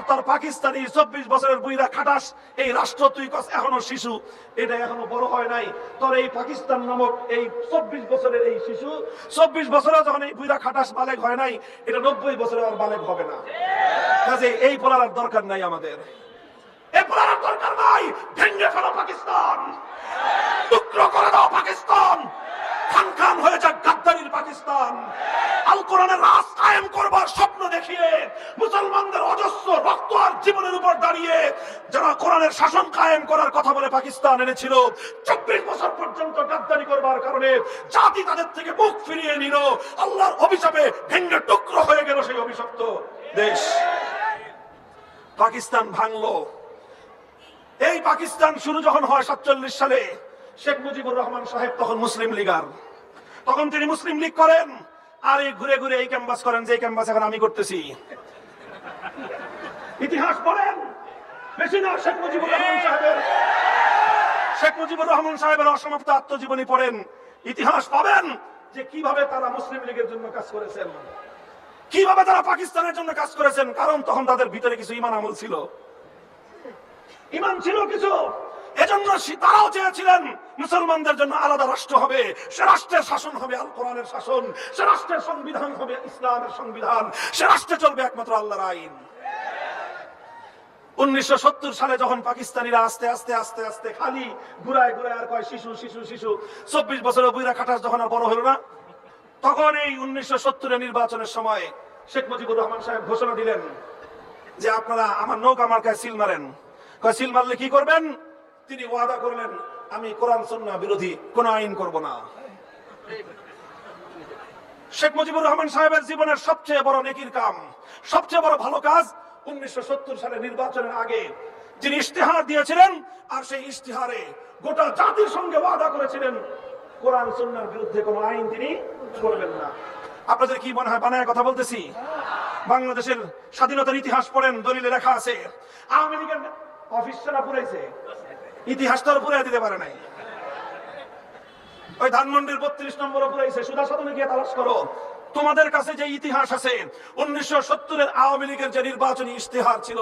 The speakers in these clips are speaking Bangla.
আর তার পাকিস্তানি 24 বছরের বুইরা খাটাস এই রাষ্ট্র তুই এখনো শিশু, এটা এখনো বড় হয় নাই। তোর এই পাকিস্তান নামক এই 24 বছরের এই শিশু 24 বছরে যখন এই বুইরা খাটাস বালেগ হয় নাই, এটা 90 বছরে আর বালেগ হবে না। কাজে এই বলার আর দরকার নাই আমাদের, এই বলার আর দরকার নাই। ভেঙে ফেলো পাকিস্তান, টুকরো করে দাও পাকিস্তান, খান খান হয়ে যাক গাদ্দারির পাকিস্তান। আল কোরআনের রাজ কায়েম করবার স্বপ্ন দেখিয়ে মুসলমানদের অজস্র রক্ত আর জীবনের উপর দাঁড়িয়ে যারা কোরআনের শাসন কায়েম করার কথা বলে পাকিস্তান এনেছিল, 24 বছর পর্যন্ত গাদ্দারি করবার কারণে জাতি তাদের থেকে মুখ ফিরিয়ে নিল। আল্লাহর অভিশাপে ভেঙে টুকরো হয়ে গেল সেই অভিশপ্ত দেশ। পাকিস্তান ভাঙলো। এই পাকিস্তান শুরু যখন হয় 47 সালে, শেখ মুজিবুর রহমান সাহেব তখন মুসলিম লীগার, তখন তিনি মুসলিম লীগ করেন আর এই ঘুরে ঘুরে এই ক্যাম্পাস করেন যে ক্যাম্পাস এখন আমি করতেছি। ইতিহাস পড়েন, বেশি না শেখ মুজিবুর রহমান সাহেবের অসমাপ্ত আত্মজীবনী পড়েন, ইতিহাস পাবেন যে কিভাবে তারা মুসলিম লীগের জন্য কাজ করেছেন, কিভাবে তারা পাকিস্তানের জন্য কাজ করেছেন। কারণ তখন তাদের ভিতরে কিছু ঈমান আমল ছিল, ঈমান ছিল কিছু। এজন্য তারাও চেয়েছিলেন মুসলমানদের জন্য আলাদা রাষ্ট্র হবে, সে রাষ্ট্রের শাসন হবে আল কোরআনের শাসন, সে রাষ্ট্রের সংবিধান হবে ইসলামের সংবিধান, সে রাষ্ট্রে চলবে একমাত্র আল্লাহর আইন। 1970 সালে যখন পাকিস্তানিরা আস্তে আস্তে আস্তে আস্তে খালি ঘুরায় ঘুরায় আর কয় শিশু শিশু শিশু, 24 বছরের বুইরা খাটাস যখন আর বড় হলো না, তখন এই 1970 নির্বাচনের সময় শেখ মুজিবুর রহমান সাহেব ঘোষণা দিলেন যে আপনারা আমার নৌকা মার্কায় সিল মারেন। কয় সিল মারলে কি করবেন? তিনি ওয়াদা করলেন আমি কোরআন সুন্নাহ বিরোধী কোন আইন করব না। শেখ মুজিবুর রহমান সাহেবের জীবনের সবচেয়ে বড় নেকির কাম, সবচেয়ে বড় ভালো কাজ 1970 সালে নির্বাচনের আগে যিনি ইশতেহার দিয়েছিলেন, আর সেই ইশতেহারে গোটা জাতির সঙ্গে ওয়াদা করেছিলেন কোরআন সুন্নাহর বিরুদ্ধে কোন আইন তিনি করবেন না। আপনাদের কি মনে হয় বানায় কথা বলতেছি? বাংলাদেশের স্বাধীনতার ইতিহাস পড়েন, দলিলে লেখা আছে আওয়ামী লীগের অফিস ছাড়া পুরাইছে, ইতিহাসটার পুরাই দিতে পারে নাই। ওই ধানমন্ডির 32 নম্বর পুরাইছে, সুধা সদনে গিয়ে তালাশ করো। তোমাদের কাছে যে ইতিহাস আছে 1970-এর আওয়ামী লীগের যে নির্বাচনী ইশতেহার ছিল,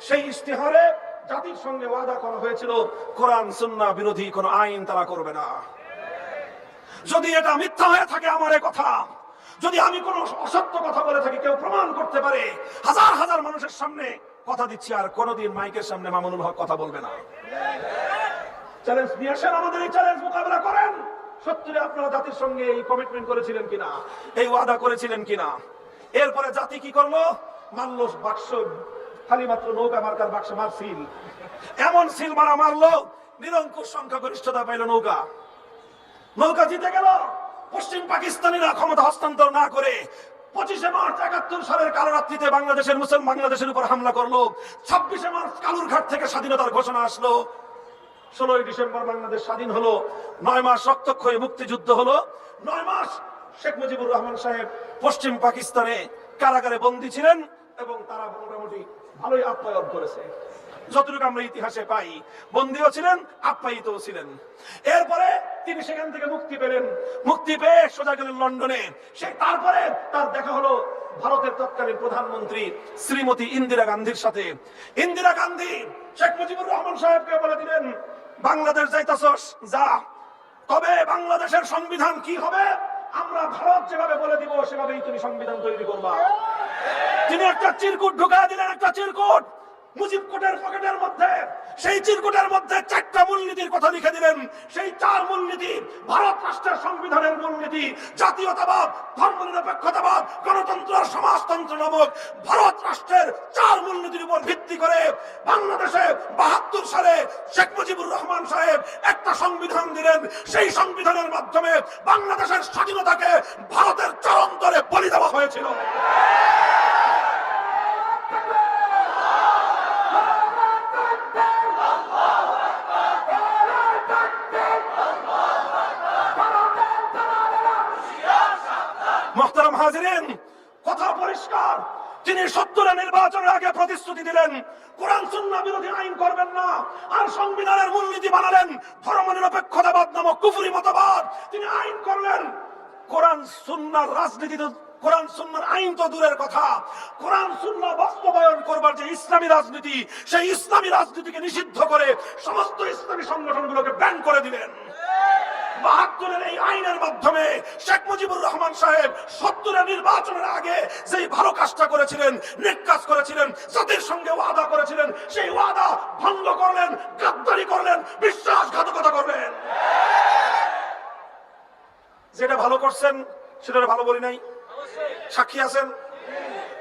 সেই ইশতেহারে জাতির সঙ্গে ওয়াদা করা হয়েছিল কোরআন সুন্নাহ বিরোধী কোন আইন তারা করবে না। যদি এটা মিথ্যা হয়ে থাকে আমার কথা, যদি আমি কোন অসত্য কথা বলে থাকি, কেউ প্রমাণ করতে পারে, হাজার হাজার মানুষের সামনে কথা দিচ্ছি আর কোনদিন মাইকের সামনে মামুনুল হক কথা বলবে না। চ্যালেঞ্জ নিয়ে আসেন, আমাদের এই চ্যালেঞ্জ মোকাবেলা করেন। সত্যি আপনারা জাতির সঙ্গে এই কমিটমেন্ট করেছিলেন কিনা, এই ওয়াদা করেছিলেন কিনা? এরপরে জাতি কি করলো? মারলো বাক্স, খালি মাত্র নৌকা মার্কার বাক্স মার সিল, এমন সিল মারা মারলো নিরঙ্কুশ সংখ্যাগরিষ্ঠতা পাইল নৌকা। নৌকা জিতে গেল। পশ্চিম পাকিস্তানিরা ক্ষমতা হস্তান্তর না করে 25শে মার্চ 71 সালের কালো রাত্রিতে বাংলাদেশের উপর হামলা করলো। 26শে মার্চ কালুরঘাট থেকে স্বাধীনতার ঘোষণা আসলো। 16ই ডিসেম্বর বাংলাদেশ স্বাধীন হলো। 9 মাস রক্তক্ষয়ী মুক্তিযুদ্ধ হলো। 9 মাস শেখ মুজিবুর রহমান সাহেব পশ্চিম পাকিস্তানে কারাগারে বন্দী ছিলেন এবং তারা মোটামুটি ভালোই আপ্যায়ন করেছে। যতটুকু আমরা ইতিহাসে পাই, বন্দীও ছিলেন, আপ্যায়িতও ছিলেন। এরপরে তিনি সেখান থেকে মুক্তি পেলেন। মুক্তি পেয়ে সোজা গেলেন লন্ডনে। তারপরে তার দেখা হলো ভারতের তৎকালীন প্রধানমন্ত্রী শ্রীমতী ইন্দিরা গান্ধীর সাথে। ইন্দিরা গান্ধী শেখ মুজিবুর রহমান সাহেবকে বলে দিলেন, বাংলাদেশ যাইতাছস যা, তবে বাংলাদেশের সংবিধান কি হবে আমরা ভারত যেভাবে বলে দিব সেভাবেই তুমি সংবিধান তৈরি করবা। তিনি একটা চিরকুট ঢুকায় দিলেন, একটা চিরকুট মুজিব কোটের পকেটের মধ্যে। সেই চিরকুটের মধ্যে 4টা মূলনীতির কথা লিখে দিলেন। সেই 4 মূলনীতি ভারত রাষ্ট্রের সংবিধানের মূলনীতি, জাতীয়তাবাদ, ধর্মনিরপেক্ষতাবাদ, গণতন্ত্র আর সমাজতন্ত্র নামক ভারত রাষ্ট্রের 4 মূলনীতির উপর ভিত্তি করে বাংলাদেশে 72 সালে শেখ মুজিবুর রহমান সাহেব একটা সংবিধান দিলেন। সেই সংবিধানের মাধ্যমে বাংলাদেশের স্বাধীনতাকে ভারতের চরমতলে বলি দেওয়া হয়েছিল। মোহতারাম হাজিরিন, কথা পরিষ্কার। তিনি 70-এর নির্বাচনের আগে প্রতিশ্রুতি দিলেন কোরআন সুন্নাহ বিরোধী আইন করবেন না, আর সংবিধানের মূলনীতি বানালেন ধর্মনিরপেক্ষতাবাদ নামক কুফরি মতবাদ। তিনি আইন করলেন কোরআন সুন্নাহর রাজনীতি কোরআন সুন্নাহর আইন তো দূরের কথা, কোরআন সুন্নাহ বাস্তবায়ন করবার যে ইসলামী রাজনীতি, সেই ইসলামী রাজনীতিকে নিষিদ্ধ করে সমস্ত ইসলামী সংগঠনগুলোকে ব্যান করে দিলেন। ৭২-এর এই আইনের মাধ্যমে শেখ মুজিবুর রহমান সাহেব ৭০-এর নির্বাচনের আগে যেই ভালো কাজটা করেছিলেন, নেক কাজ করেছিলেন, জাতির সঙ্গে ওয়াদা করেছিলেন, সেই ওয়াদা ভঙ্গ করলেন, গাদ্দারি করলেন, বিশ্বাসঘাতকতা করলেন। যেটা ভালো করছেন সেটা ভালো বলি নাই, সাক্ষী আছেন।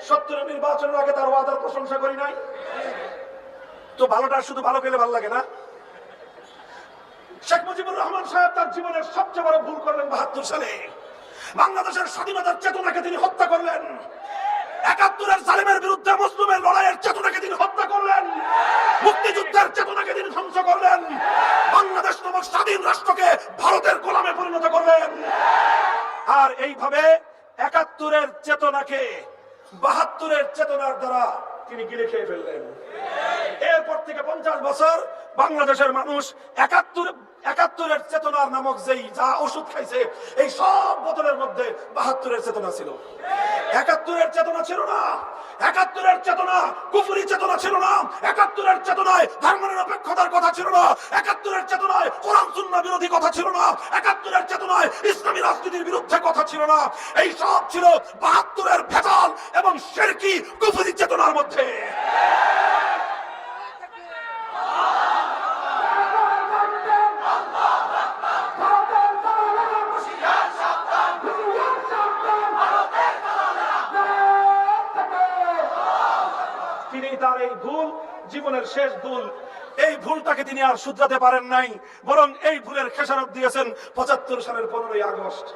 ৭০-এর নির্বাচনের আগে তার ওয়াদার প্রশংসা করি নাই, তো ভালোটা শুধু ভালো পেলে ভালো লাগে না। শেখ মুজিবুর রহমান সাহেব তার জীবনের সবচেয়ে বড় ভুল করলেন ৭২ সালে। বাংলাদেশের স্বাধীনতার চেতনাকে তিনি হত্যা করলেন। ৭১-এর জালিমের বিরুদ্ধে মুসলিমের লড়াইয়ের চেতনাকে তিনি হত্যা করলেন। মুক্তিযুদ্ধের চেতনাকে তিনি ধ্বংস করলেন। বাংলাদেশ নামক স্বাধীন রাষ্ট্রকে ভারতের গোলামে পরিণত করলেন। আর এইভাবে ৭১-এর চেতনাকে ৭২-এর চেতনার দ্বারা তিনি গিলে খেয়ে ফেললেন। এরপর থেকে ৫০ বছর বাংলাদেশের মানুষ ৭১-এর চেতনার নামক যেই যা ওষুধ খাইছে, এই সব বোতলের মধ্যে ৭২-এর চেতনা ছিল। ৭১-এর চেতনা ছিল না। ৭১-এর চেতনা কুফরি চেতনা ছিল না। ৭১-এর চেতনায় ধর্মনিরপেক্ষতার কথা ছিল না। ৭১-এর চেতনায় কোরআন সুন্নাহ বিরোধী কথা ছিল না। ৭১-এর চেতনায় ইসলামী রাজনীতির বিরুদ্ধে কথা ছিল না। এই সব ছিল ৭২-এর ভেজাল এবং শিরকি কুফরি চেতনার মধ্যে। তিনি তার এই ভুল, জীবনের শেষ ভুল, এই ভুলটাকে তিনি আর শুধরাতে পারেন নাই, বরং এই ভুলের খেসারত দিয়েছেন ৭৫ সালের 15ই আগস্ট।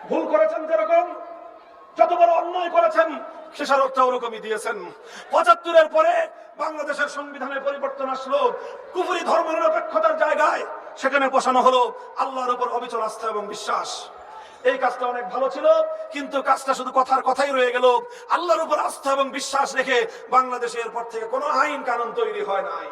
ভুল করেছেন যেরকম, যত বড় অন্যায় করেছেন খেসারতটা ওরকমই দিয়েছেন। ৭৫-এর পরে বাংলাদেশের সংবিধানে পরিবর্তন আসলো। কুফরি ধর্মনিরপেক্ষতার জায়গায় সেখানে বসানো হলো আল্লাহর উপর অবিচল আস্থা এবং বিশ্বাস। এই কাজটা অনেক ভালো ছিল, কিন্তু কাজটা শুধু কথার কথাই রয়ে গেল। আল্লাহর উপর আস্থা এবং বিশ্বাস রেখে বাংলাদেশে এরপর থেকে কোনো আইন কানুন তৈরি হয় নাই,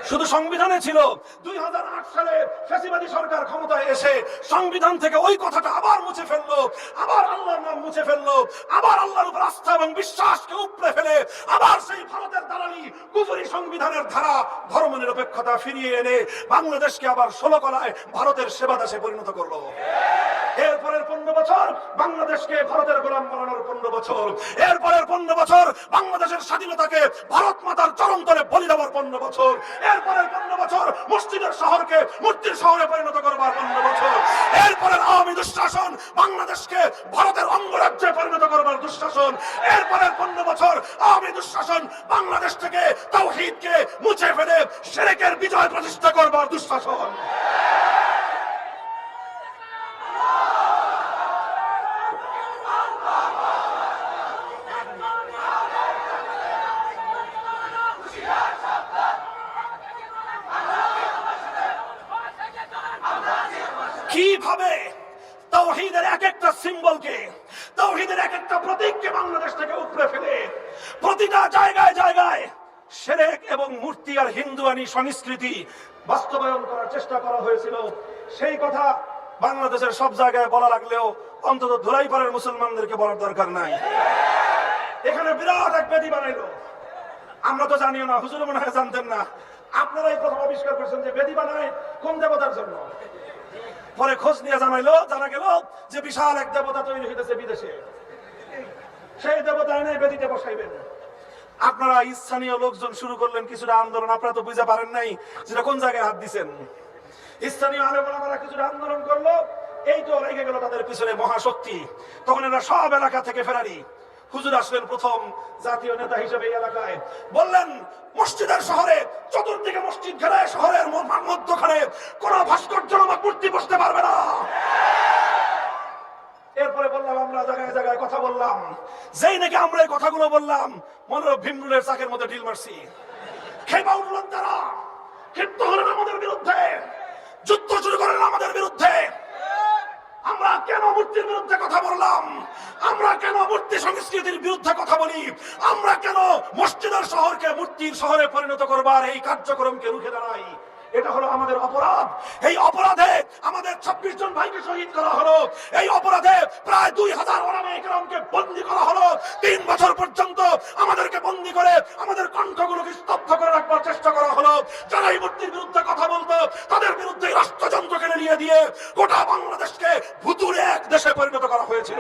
শুধু সংবিধানে ছিল। ২০০৮ সালে ফ্যাসিবাদী সরকার ক্ষমতায় এসে সংবিধান থেকে ওই কথাটা আবার মুছে ফেললো, আবার আল্লাহর নাম মুছে ফেললো, আবার আল্লাহর উপর আস্থা এবং বিশ্বাসকে উপড়ে ফেলে আবার সেই ভারতের দালালি কুফরি সংবিধানের ধারা ধর্মনিরপেক্ষতা ফিরিয়ে এনে বাংলাদেশকে আবার ১৬ কলায় ভারতের সেবা দাসে পরিণত করলো। এরপরের 15 বছর বাংলাদেশকে ভারতের গোলাম বানানোর 15 বছর। এরপরের 15 বছর বাংলাদেশের স্বাধীনতাকে ভারত মাতার চরণতলে বলি দেওয়ার 15 বছর। এরপরের 15 বছর মসজিদের শহরকে মূর্তির শহরে পরিণত করবার 15 বছর। এরপরের আওয়ামী দুঃশাসন বাংলাদেশকে ভারতের অঙ্গরাজ্যে পরিণত করবার দুঃশাসন। এরপরের 15 বছর আওয়ামী দুঃশাসন বাংলাদেশ থেকে তাওহীদকে মুছে ফেলে শিরকের বিজয় প্রতিষ্ঠা করবার দুঃশাসন। কিভাবে তাওহীদের এক একটা সিম্বলকে, তাওহীদের এক একটা প্রতীককে বাংলাদেশ থেকে উপড়ে ফেলে প্রতিটা জায়গায় জায়গায় শিরক এবং মূর্তি আর হিন্দুয়ানি সংস্কৃতি বাস্তবায়ন করার চেষ্টা করা হয়েছিল, সেই কথা বাংলাদেশের সব জায়গায় বলা লাগলেও অন্তত ধুলাইপাড়ের মুসলমানদেরকে বলার দরকার নাই। এখানে বিরাট এক বেদি বানাইলো, আমরা তো জানিও না, হুজুর মনে হয় জানতেন না। আপনারাই প্রথম আবিষ্কার করছেন যে বেদি বানায় কোন দেবতার জন্য। পরে খোঁজ নিয়ে জানা গেল যে বিশাল এক দেবতা তৈরি হইতেছে বিদেশে, সেই দেবতা এনে বেদিতে বসাইবেন। আপনারা স্থানীয় লোকজন শুরু করলেন কিছুটা আন্দোলন। আপনারা তো বুঝতে পারেন নাই যেটা কোন জায়গায় হাত দিচ্ছেন। স্থানীয় আলেমরা কিছুটা আন্দোলন করলো, এই তো লেগে গেল তাদের পিছনে মহাশক্তি। তখন এরা সব এলাকা থেকে ফেরারি। হুজুর আসলেন প্রথম জাতীয় নেতা হিসেবে এই এলাকায়, বললেন মসজিদের শহরে চতুর্দিকে মসজিদ ঘেরায় শহরের মধ্যখানে কোন ভাস্কর্য নামক মূর্তি বসতে পারবে না। এরপরে বললাম আমরা জায়গায় জায়গায় কথা বললাম, যেই নাকি আমরা এই কথাগুলো বললাম মনে হলো ভীমরুলের চাকের মধ্যে ঢিল মারছি। খেপা উঠলেন তারা, ক্ষিপ্ত হলেন আমাদের বিরুদ্ধে, যুদ্ধ শুরু করলেন আমাদের বিরুদ্ধে। আমরা কেন মূর্তির বিরুদ্ধে কথা বললাম? আমরা কেন মূর্তি সংস্কৃতির বিরুদ্ধে কথা বলি? আমরা কেন মসজিদের শহরকে মূর্তির শহরে পরিণত করবার এই কার্যক্রমকে রুখে দাঁড়াই? এটা হলো আমাদের অপরাধ। এই অপরাধে আমাদের 26 জন ভাইকে শহীদ করা হলো। এই অপরাধে প্রায় 2000 ওলামায়ে কেরামকে বন্দী করা হলো। 3 বছর পর্যন্ত আমাদেরকে বন্দী করে আমাদের কণ্ঠগুলোকে স্তব্ধ করে রাখবার চেষ্টা করা হলো। যারা এই মূর্তির বিরুদ্ধে কথা বলতো তাদের বিরুদ্ধে রাষ্ট্রযন্ত্র কেড়ে নিয়ে দিয়ে গোটা বাংলাদেশকে ভুতুড়ে এক দেশে পরিণত করা হয়েছিল।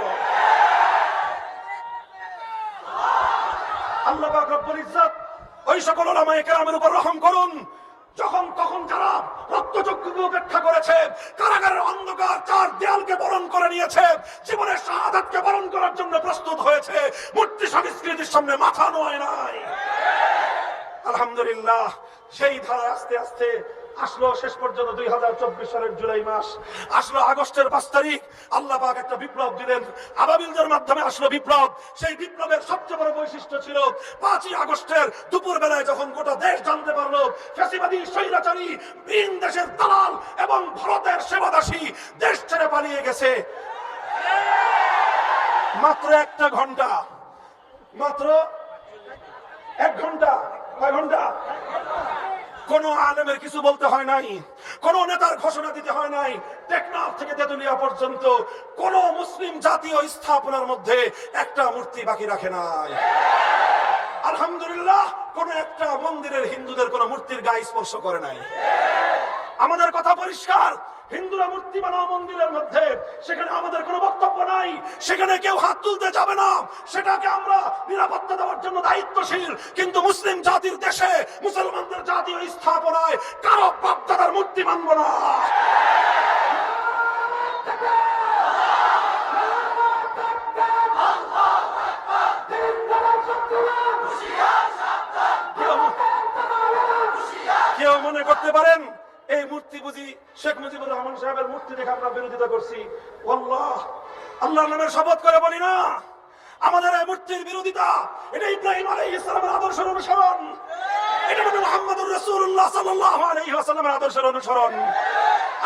আল্লাহ পাক রব্বুল ইজ্জত ওই সকল ওলামায়ে কেরামের উপর রহম করুন যখন তখন যারা রক্তচক্ষুকে উপেক্ষা করেছে, কারাগারের অন্ধকার 4 দেয়ালকে বরণ করে নিয়েছে, জীবনের শাহাদাতকে বরণ করার জন্য প্রস্তুত হয়েছে, মূর্তি সংস্কৃতির সামনে মাথা নোয়ায় নাই। আলহামদুলিল্লাহ সেই ধারা আস্তে আস্তে আসলো। শেষ পর্যন্ত 2024 সালের জুলাই মাস আসলো। আগস্টের 5 তারিখ আল্লাহ পাক একটা বিপ্লব দিলেন, আবাবিলদের মাধ্যমে আসলো বিপ্লব। সেই বিপ্লবের সবচেয়ে বড় বৈশিষ্ট্য ছিল 5ই আগস্টের দুপুর বেলায় যখন গোটা দেশ জানতে পারলো ফ্যাসিবাদী স্বৈরাচারী ভিন দেশের দালাল এবং ভারতের সেবাদাসী দেশ ছেড়ে পালিয়ে গেছে। মাত্র 1 ঘন্টা, মাত্র 1 ঘন্টা, কয় ঘন্টা? কোন আলেমের কিছু বলতে হয় নাই, কোন নেতার ঘোষণা দিতে হয় নাই। টেকনাফ থেকে তেতুলিয়া পর্যন্ত কোন মুসলিম জাতীয় স্থাপনার মধ্যে একটা মূর্তি বাকি রাখে নাই। আলহামদুলিল্লাহ কোন একটা মন্দিরের হিন্দুদের কোন মূর্তির গায়ে স্পর্শ করে নাই। আমাদের কথা পরিষ্কার, হিন্দুরা মূর্তি বানাও মন্দিরের মধ্যে, সেখানে আমাদের কোনো বক্তব্য নাই, সেখানে কেউ হাত তুলতে যাবে না, সেটাকে আমরা নিরাপত্তা দেওয়ার জন্য দায়িত্বশীল। কিন্তু মুসলিম জাতির দেশে মুসলমানদের জাতীয় স্থাপনায় কারো বাপদাদার মূর্তি মানব না। কেউ মনে করতে পারেন এই মূর্তি বুঝি শেখ মুজিবুর রহমান সাহেবের মূর্তি দেখে আমরা বিরোধিতা করছি। আল্লাহ আল্লাহর নামের শপথ করে বলি না, আমাদের এই মূর্তির বিরোধিতা এটা ইব্রাহিম আলাইহিস সালামের আদর্শের অনুসরণ, এটা নবী মুহাম্মদুর রাসূলুল্লাহ সাল্লাল্লাহু আলাইহি ওয়াসাল্লামের আদর্শের অনুসরণ।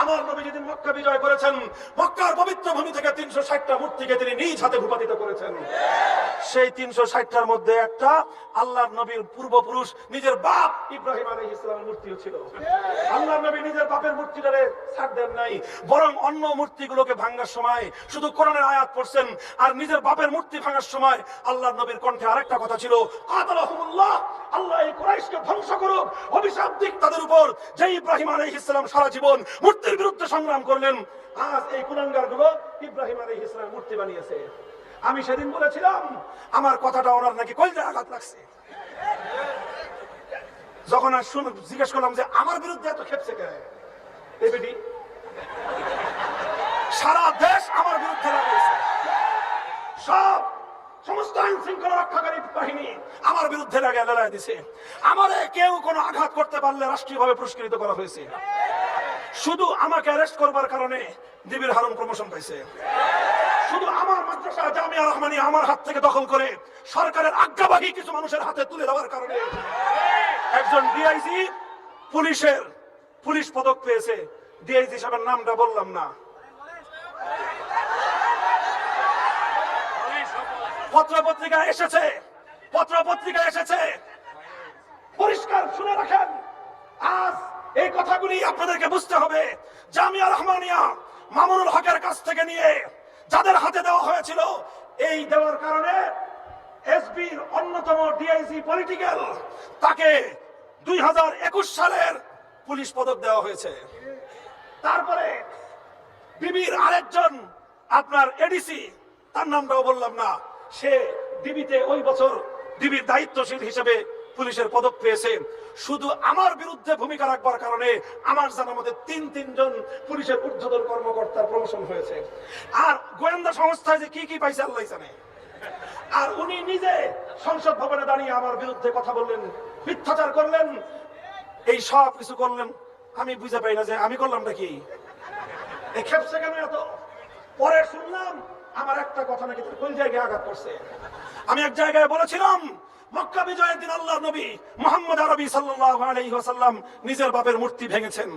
আমার নবী যেদিন মক্কা বিজয় করেছেন, মক্কার পবিত্র ভূমি থেকে 360টা মূর্তিকে তিনি নিজ হাতে ভূপাতিত করেছেন। সেই 360টার মধ্যে একটা আল্লাহর নবীর পূর্বপুরুষ নিজের বাপ ইব্রাহিম আলাইহিস সালামের মূর্তিও ছিল। আল্লাহর নবী নিজের বাপের মূর্তিটারে ছাড় দেন নাই, বরং অন্য মূর্তিগুলোকে ভাঙার সময় শুধু কোরআনের আয়াত পড়ছেন, আর নিজের বাপের মূর্তি ভাঙার সময় আল্লাহর নবীর কণ্ঠে আরেকটা কথা ছিল, কাতালাহুমুল্লাহ, আল্লাহ এই কুরাইশকে ধ্বংস করুক, অভিশাপ দিক তাদের উপর, যে ইব্রাহিম আলাইহিস সালাম সারা জীবন মূর্তির বিরুদ্ধে সংগ্রাম করলেন। আজ এই কুলাঙ্গারগুলো ইব্রাহিম আলাইহিস সালামের মূর্তি বানিয়েছে। আমি সেদিন বলেছিলাম আমার কথাটা ওনার নাকি কলজায় আঘাত লাগছে। যখন আর শুনে জিজ্ঞেস করলাম যে আমার বিরুদ্ধে এত খেপছে কে, এই বেটি সারা দেশ আমার বিরুদ্ধে লাগাইছে, সমস্ত আইন শৃঙ্খলা রক্ষাকারী বাহিনী আমার বিরুদ্ধে লাগাই দিছে। আমারে কেউ কোনো আঘাত করতে পারলে রাষ্ট্রীয়ভাবে পুরস্কৃত করা হয়েছে। শুধু আমাকে অ্যারেস্ট করবার কারণে ডিবির হারুন প্রমোশন পাইছে। শুধু আমার মাদ্রাসা জামিয়া রহমানিয়া আমার হাত থেকে দখল করে সরকারের আজ্ঞাবাহী কিছু মানুষের হাতে তুলে দেওয়ার কারণে একজন ডিআইজি পুলিশ পদক পেয়েছে। ডিআইজি সাহেবের নামটা বললাম না, পত্রপত্রিকা এসেছে, পরিষ্কার শুনে রাখেন। আজ এই কথাগুলি আপনাদেরকে বুঝতে হবে। জামিয়া রহমানিয়া মামুনুল হকের কাছ থেকে নিয়ে যাদের হাতে দেওয়া হয়েছিল, এই দেওয়ার কারণে এসবির অন্যতম ডিআইজি পলিটিক্যাল, তাকে 2021 সালের পুলিশ পদক দেওয়া হয়েছে। তারপরে ডিবির আরেকজন আপনার এডিসি, তার নামটাও বললাম না, সে ডিবিতে ওই বছর ডিবির দায়িত্বশীল হিসেবে পুলিশের পদক পেয়েছে। শুধু আমার বিরুদ্ধে ভূমিকা রাখবার কারণে আমার জানার মধ্যে তিনজন পুলিশের ঊর্ধ্বতন কর্মকর্তার প্রমোশন হয়েছে। আর গোয়েন্দা সংস্থায় যে কি পাইছে আল্লাহ জানে। আর উনি নিজে সংসদ ভবনে দাঁড়িয়ে আমার বিরুদ্ধে কথা বললেন, মিথ্যাচার করলেন, এই সব কিছু করলেন। আমি বুঝে পাই না যে আমি করলামটা কি, এই খেপছে কেন এত। পরে শুনলাম আমার একটা কথা নাকি কোন জায়গায় আঘাত করছে। আমি এক জায়গায় বলেছিলাম মক্কা বিজয়ের দিন আল্লাহর নবী মুহাম্মদ আরবি সাল্লাল্লাহু আলাইহি ওয়াসাল্লাম নিজের বাবার মূর্তি ভেঙেছেন।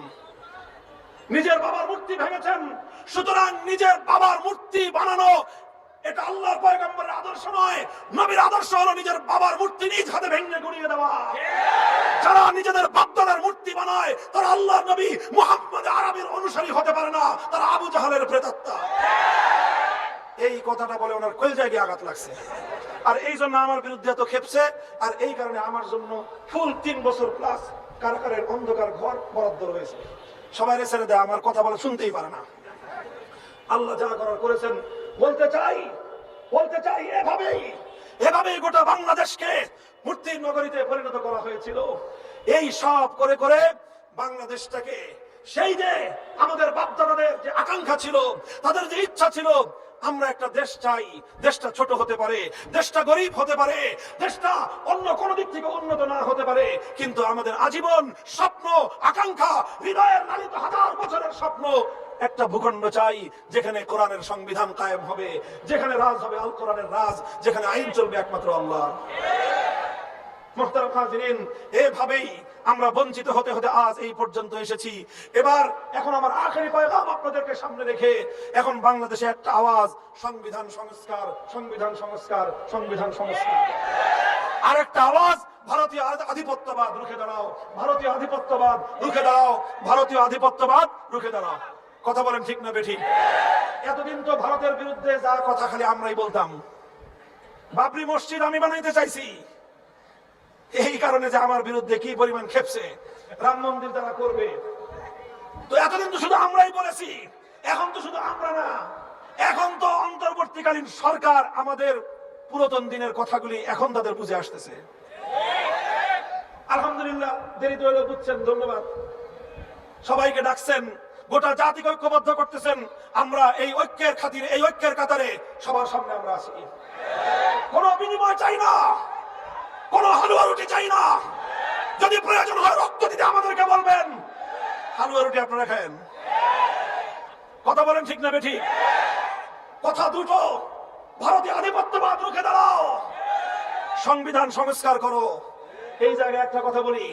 সুতরাং নিজের বাবার মূর্তি বানানো এটা আল্লাহর পয়গম্বরের আদর্শ নয়। নবীর আদর্শ হলো নিজের বাবার মূর্তি নিজ হাতে ভেঙে গুঁড়িয়ে দেওয়া। যারা নিজেদের বাপদাদার মূর্তি বানায় তারা আল্লাহর নবী মুহাম্মদ আরবির অনুসারী হতে পারে না, তারা আবু জাহালের প্রেতাত্মা। এই কথাটা বলে ওনার কলজায় গিয়ে আঘাত লাগছে, আর এই জন্য আমার বিরুদ্ধে এত খেপছে। আর এই কারণে আমার জন্য ফুল 3 বছর প্লাস কারাগারের অন্ধকার ঘর বরাদ্দ রয়েছে। সবাই ছেড়ে দেয়, আমার কথা বলে শুনতেই পারে না। আল্লাহ যা করার করেছেন। বলতে চাই এভাবেই গোটা বাংলাদেশকে মূর্তির নগরীতে পরিণত করা হয়েছিল। এই সব করে করে বাংলাদেশটাকে, সেই যে আমাদের বাপদাদাদের যে আকাঙ্ক্ষা ছিল, তাদের যে ইচ্ছা ছিল, আমরা একটা দেশ চাই, দেশটা ছোট হতে পারে, দেশটা গরিব হতে পারে, দেশটা অন্য কোন দিক থেকে উন্নত না হতে পারে, কিন্তু আমাদের আজীবন স্বপ্ন, আকাঙ্ক্ষা, হৃদয়ের লালিত হাজার বছরের স্বপ্ন, একটা ভূখণ্ড চাই যেখানে কোরআনের সংবিধান কায়েম হবে, যেখানে রাজ হবে আল কোরআনের রাজ, যেখানে আইন চলবে একমাত্র আল্লাহ। মুহতারাম হাজিরিন, এভাবেই আমরা বঞ্চিত হতে হতে আজ এই পর্যন্ত এসেছি। এখন আমার আখেরি পয়গাম আপনাদেরকে সামনে রেখে, এখন বাংলাদেশে একটা আওয়াজ, সংবিধান সংস্কার, সংবিধান সংস্কার, সংবিধান সংস্কার। আর একটা আওয়াজ, ভারতীয় আধিপত্যবাদ রুখে দাঁড়াও, ভারতীয় আধিপত্যবাদ রুখে দাঁড়াও, ভারতীয় আধিপত্যবাদ রুখে দাঁড়াও। কথা বলেন ঠিক না বেঠিক? এতদিন তো ভারতের বিরুদ্ধে যা কথা খালি আমরাই বলতাম। বাবরি মসজিদ আমি বানাইতে চাইছি, এই কারণে যে আমার বিরুদ্ধে কি পরিমাণ খেপছে, রাম মন্দির তারা করবে। তো এতদিন তো শুধু আমরাই বলেছি, এখন তো শুধু আমরা না, এখন তো অন্তর্বর্তীকালীন সরকার আমাদের পুরাতন দিনের কথাগুলি এখন তাদের বুঝে আসতেছে। আলহামদুলিল্লাহ, দেরিতে হলেও বুঝছেন, ধন্যবাদ। সবাইকে ডাকছেন, গোটা জাতিকে ঐক্যবদ্ধ করতেছেন। আমরা এই ঐক্যের খাতিরে, এই ঐক্যের কাতারে সবার সামনে আমরা আছি। কোনো বিনিময় চাই না, কোনো হালুয়া রুটি চাই না। যদি প্রয়োজন হয় রক্ত দিতে আমাদেরকে বলবেন, হালুয়া রুটি আপনারা খান। কথা বলেন ঠিক না বেঠিক? কথা দুটো, ভারতীয় আধিপত্যবাদ রুখে দাঁড়াও, সংবিধান সংস্কার করো। এই জায়গায় একটা কথা বলি,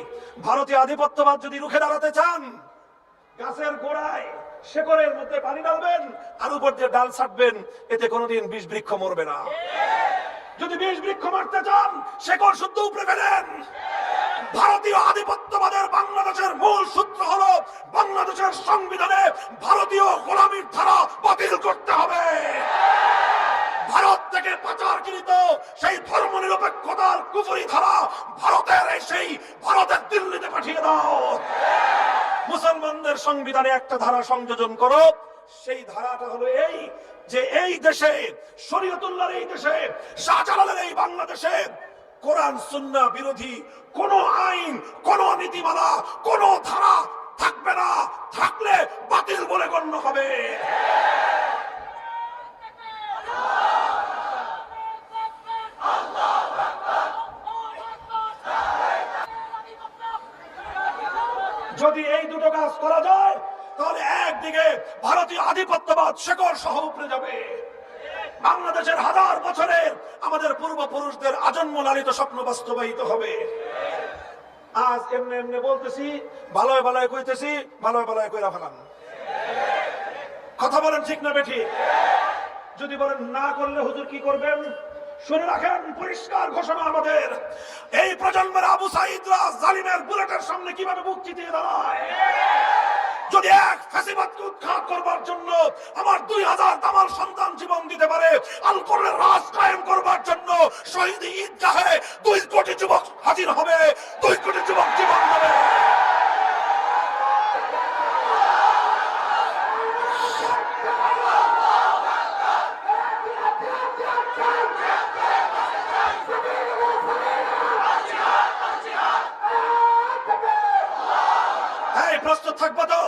ভারতীয় আধিপত্যবাদ যদি রুখে দাঁড়াতে চান, গাছের গোড়ায় শেকড়ের মধ্যে পানি ঢালবেন আর উপর দিয়ে ডাল ছাড়বেন, এতে কোনোদিন বিষ বৃক্ষ মরবে না। যদি বিষ বৃক্ষ মারতে চান, শেকড় শুদ্ধ উপরে ফেলেন। ভারতীয় আধিপত্যবাদের বাংলাদেশের মূল সূত্র হলো, বাংলাদেশের সংবিধানে ভারতীয় গোলামীর ধারা বাতিল করতে হবে। ভারত থেকে পাচারকৃত সেই ধর্মনিরপেক্ষতার কুফরি ধারা ভারতের দিল্লিতে পাঠিয়ে দাও। মুসলমানদের সংবিধানে একটা ধারা সংযোজন করো, সেই ধারাটা হলো এই যে এই দেশে, শরীয়তুল্লাহর এই দেশে, শাহজালালের এই বাংলাদেশে কোরআন সুন্নাহ বিরোধী কোন আইন, কোন নীতিমালা, কোন ধারা থাকবে না, থাকলে বাতিল বলে গণ্য হবে। যদি এই দুটো কাজ করা যায়, তাহলে একদিকে ভারতীয় আধিপত্যবাদ শেকড় সহ উপরে যাবে, বাংলাদেশের হাজার বছরের আমাদের পূর্বপুরুষদের আজন্ম লালিত স্বপ্ন বাস্তবায়িত হবে। আজ এমনি এমনি বলতেছি, ভালোয় ভালোয় কইতেছি, ভালোয় ভালোয় কইরা ফেলাম। কথা বলেন ঠিক না বেঠিক? যদি বলেন না করলে হুজুর কি করবেন, শুনে রাখেন, পরিষ্কার ঘোষণা আমাদের, এই প্রজন্মের আবু সাঈদরা জালিমের বুলেটের সামনে কিভাবে বুক চিতিয়ে দাঁড়ায়। যদি এক ফ্যাসিবাদকে উৎখাত করবার জন্য আমার 2000 দামাল সন্তান জীবন দিতে পারে, আল কোরআনের রাজ কায়েম করবার জন্য শহীদ ঈদগাহে 2 কোটি যুবক হাজির হবে, 2 কোটি যুবক জীবন দেবে। প্রস্তুত থাকবো তো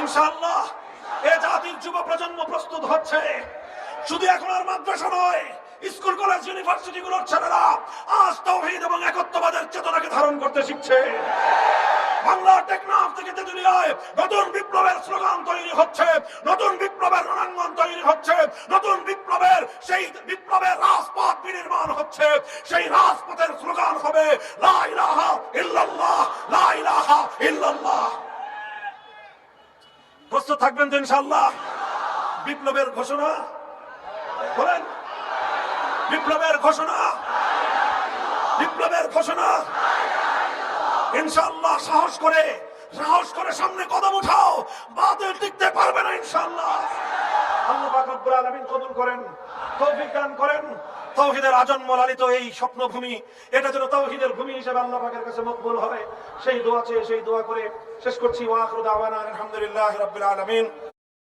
ইনশাআল্লাহ? এ জাতির যুব প্রজন্ম প্রস্তুত হচ্ছে। শুধু এখন আর মাদ্রাসা নয়, স্কুল কলেজ ইউনিভার্সিটি গুলোর ছেলেরা আজ তাওহীদ এবং একত্ববাদের চেতনাকে ধারণ করতে শিখছে। বাংলার টেকনাফ থেকে তেতুলিয়ায় নতুন বিপ্লবের স্লোগান তৈরি হচ্ছে, নতুন বিপ্লবের রণাঙ্গন তৈরি হচ্ছে, নতুন বিপ্লবের সেই বিপ্লবের রাজপথ বিনির্মাণ হচ্ছে। সেই রাজপথের স্লোগান হবে লা ইলাহা ইল্লাল্লাহ, লা ইলাহা ইল্লাল্লাহ। প্রস্তুত থাকবেন তো ইনশাআল্লাহ? বিপ্লবের ঘোষণা বলেন, বিপ্লবের ঘোষণা, বিপ্লবের ঘোষণা। ইনশাআল্লাহ সাহস করে সামনে কদম উঠাও, বাতিল টিকতে পারবে না ইনশাআল্লাহ। আল্লাহ পাক রব্বুল আলামিন কবুল করেন, তৌফিক দান করেন। তাওহীদের আজন্ম লালিত এই স্বপ্নভূমি, এটা যেন তাওহীদের ভূমি হিসেবে আল্লাহ পাকের কাছে মকবুল হয়, সেই দোয়া চেয়ে সেই দোয়া করে শেষ করছি। ওয়া আখিরু দাওয়ানা আলহামদুলিল্লাহি রাব্বিল আলামিন।